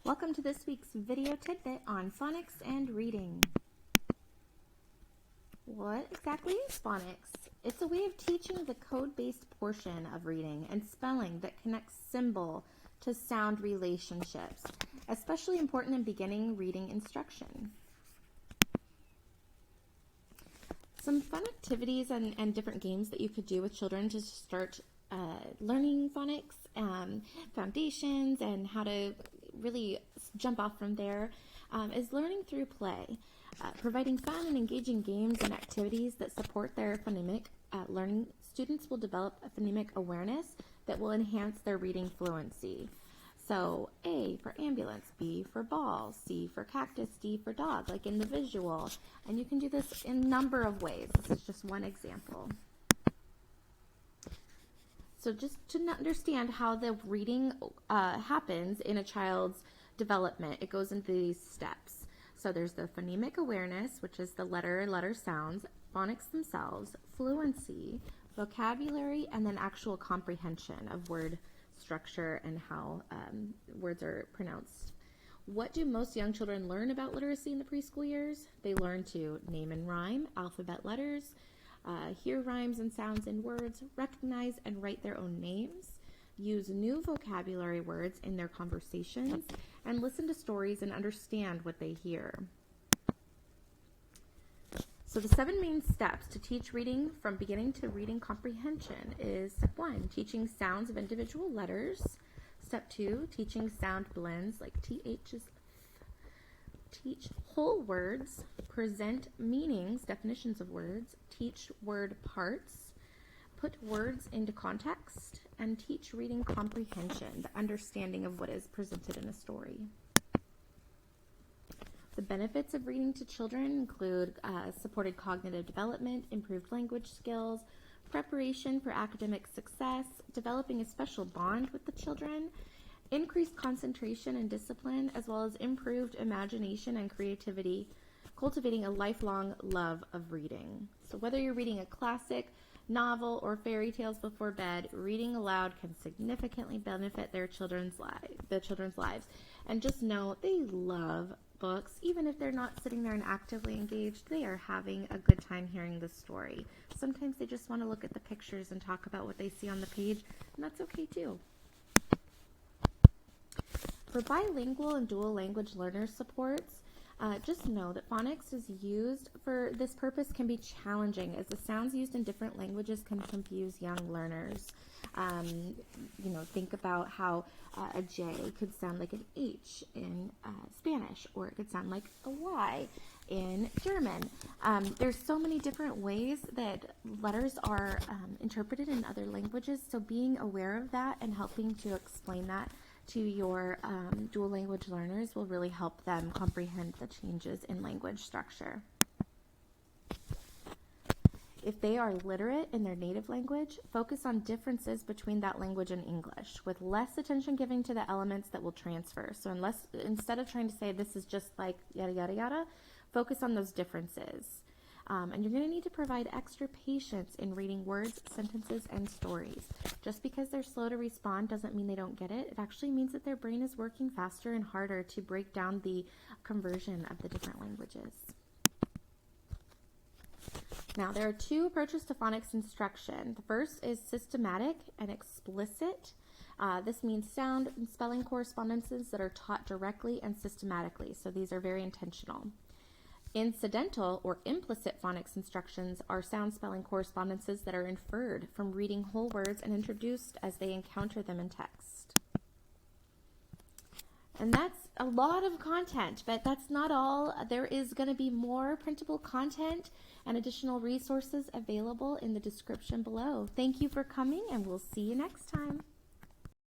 Welcome to this week's video tidbit on phonics and reading. What exactly is phonics? It's a way of teaching the code-based portion of reading and spelling that connects symbol to sound relationships, especially important in beginning reading instruction. Some fun activities and different games that you could do with children to start learning phonics, foundations, and how to really jump off from there is learning through play. Providing fun and engaging games and activities that support their phonemic learning, students will develop a phonemic awareness that will enhance their reading fluency. So A for ambulance, B for ball, C for cactus, D for dog, like in the visual. And you can do this in a number of ways. This is just one example. So just to understand how the reading happens in a child's development, it goes into these steps. So there's the phonemic awareness, which is the letter sounds, phonics themselves, fluency, vocabulary, and then actual comprehension of word structure and how words are pronounced. What do most young children learn about literacy in the preschool years? They learn to name and rhyme alphabet letters, hear rhymes and sounds in words, recognize and write their own names, use new vocabulary words in their conversations, and listen to stories and understand what they hear. So the 7 main steps to teach reading from beginning to reading comprehension is step 1, teaching sounds of individual letters. Step 2, teaching sound blends like TH's. Teach whole words, present meanings, definitions of words, teach word parts, put words into context, and teach reading comprehension, the understanding of what is presented in a story. The benefits of reading to children include supported cognitive development, improved language skills, preparation for academic success, developing a special bond with the children, increased concentration and discipline, as well as improved imagination and creativity, cultivating a lifelong love of reading. So whether you're reading a classic, novel, or fairy tales before bed, reading aloud can significantly benefit the children's lives. And just know they love books. Even if they're not sitting there and actively engaged, they are having a good time hearing the story. Sometimes they just want to look at the pictures and talk about what they see on the page, and that's okay too. For bilingual and dual language learner supports, just know that phonics is used for this purpose can be challenging as the sounds used in different languages can confuse young learners. Think about how a J could sound like an H in Spanish, or it could sound like a Y in German. There's so many different ways that letters are interpreted in other languages, so being aware of that and helping to explain that to your dual language learners will really help them comprehend the changes in language structure. If they are literate in their native language, focus on differences between that language and English, with less attention given to the elements that will transfer. So instead of trying to say this is just like yada yada yada, focus on those differences. And you're going to need to provide extra patience in reading words, sentences, and stories. Just because they're slow to respond doesn't mean they don't get it. It actually means that their brain is working faster and harder to break down the conversion of the different languages. Now, there are 2 approaches to phonics instruction. The first is systematic and explicit. This means sound and spelling correspondences that are taught directly and systematically. So these are very intentional. Incidental or implicit phonics instructions are sound spelling correspondences that are inferred from reading whole words and introduced as they encounter them in text. And that's a lot of content, but that's not all. There is going to be more printable content and additional resources available in the description below. Thank you for coming, and we'll see you next time.